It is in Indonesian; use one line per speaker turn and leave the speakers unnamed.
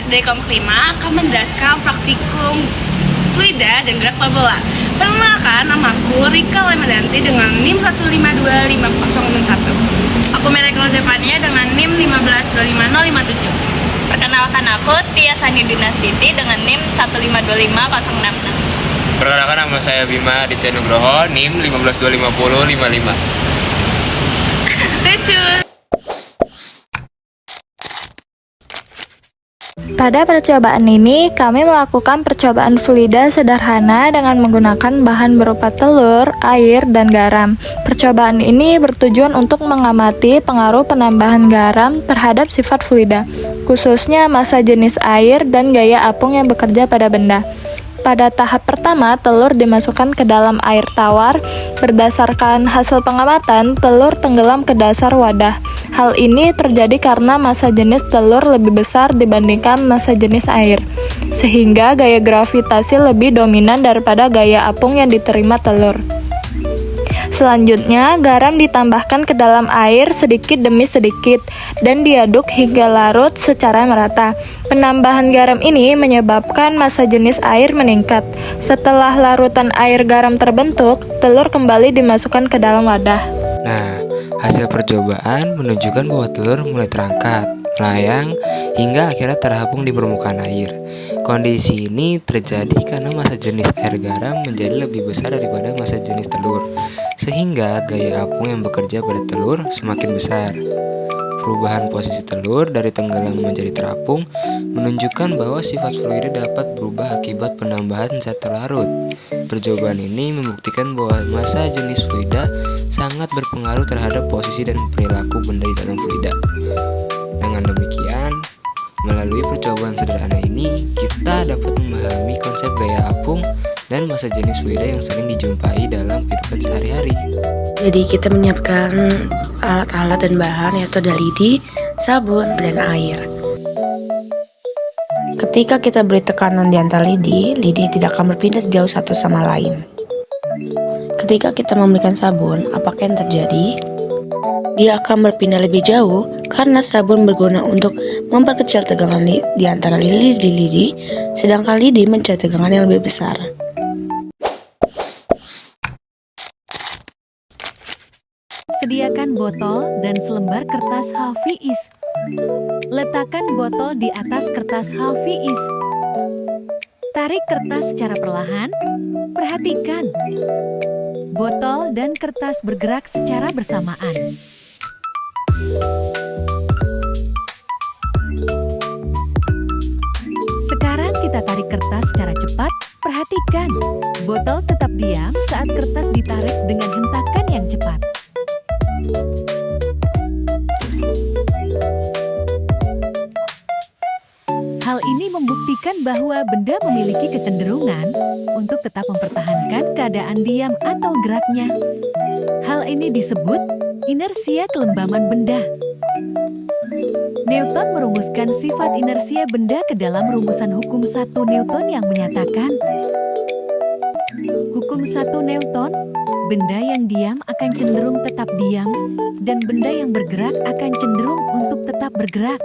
dari kelompok 5 akan menjelaskan praktikum fluida dan gerak parabola. Perkenalkan, namaku Rika Lemedanti dengan NIM 1525061.
Aku Miracle Zevania dengan NIM 1525057.
Perkenalkan, aku Tia Sani Dinastiti dengan NIM 1525066.
Perkenalkan, nama saya Bima Aditya Nugroho, NIM 1525055.
Stay tune!
Pada percobaan ini, kami melakukan percobaan fluida sederhana dengan menggunakan bahan berupa telur, air, dan garam. Percobaan ini bertujuan untuk mengamati pengaruh penambahan garam terhadap sifat fluida, khususnya massa jenis air dan gaya apung yang bekerja pada benda. Pada tahap pertama, telur dimasukkan ke dalam air tawar. Berdasarkan hasil pengamatan, telur tenggelam ke dasar wadah. Hal ini terjadi karena massa jenis telur lebih besar dibandingkan massa jenis air, sehingga gaya gravitasi lebih dominan daripada gaya apung yang diterima telur. Selanjutnya, garam ditambahkan ke dalam air sedikit demi sedikit dan diaduk hingga larut secara merata. Penambahan garam ini menyebabkan massa jenis air meningkat. Setelah larutan air garam terbentuk, telur kembali dimasukkan ke dalam wadah.
Nah, hasil percobaan menunjukkan bahwa telur mulai terangkat, melayang, hingga akhirnya terapung di permukaan air. Kondisi ini terjadi karena massa jenis air garam menjadi lebih besar daripada massa jenis telur, sehingga gaya apung yang bekerja pada telur semakin besar. Perubahan posisi telur dari tenggelam menjadi terapung menunjukkan bahwa sifat fluida dapat berubah akibat penambahan zat terlarut. Percobaan ini membuktikan bahwa massa jenis fluida sangat berpengaruh terhadap posisi dan perilaku benda di dalam fluida. Dengan demikian, melalui percobaan sederhana ini, kita dapat memahami konsep gaya apung dan massa jenis fluida yang sering dijumpai dalam kehidupan sehari-hari.
Jadi kita menyiapkan alat-alat dan bahan, yaitu ada lidi, sabun, dan air. Ketika kita beri tekanan di antara lidi tidak akan berpindah jauh satu sama lain. Ketika kita memberikan sabun, apakah yang terjadi? Dia akan berpindah lebih jauh karena sabun berguna untuk memperkecil tegangan di antara lidi, sedangkan lidi mencari tegangan yang lebih besar.
Sediakan botol dan selembar kertas Hafiz. Letakkan botol di atas kertas Hafiz. Tarik kertas secara perlahan. Perhatikan. Botol dan kertas bergerak secara bersamaan. Sekarang kita tarik kertas secara cepat. Perhatikan. Botol tetap diam saat kertas ditarik dengan hentakan yang cepat. Hal ini membuktikan bahwa benda memiliki kecenderungan untuk tetap mempertahankan keadaan diam atau geraknya. Hal ini disebut inersia kelembaman benda. Newton merumuskan sifat inersia benda ke dalam rumusan hukum 1 Newton yang menyatakan hukum 1 Newton, benda yang diam akan cenderung tetap diam, dan benda yang bergerak akan cenderung untuk tetap bergerak.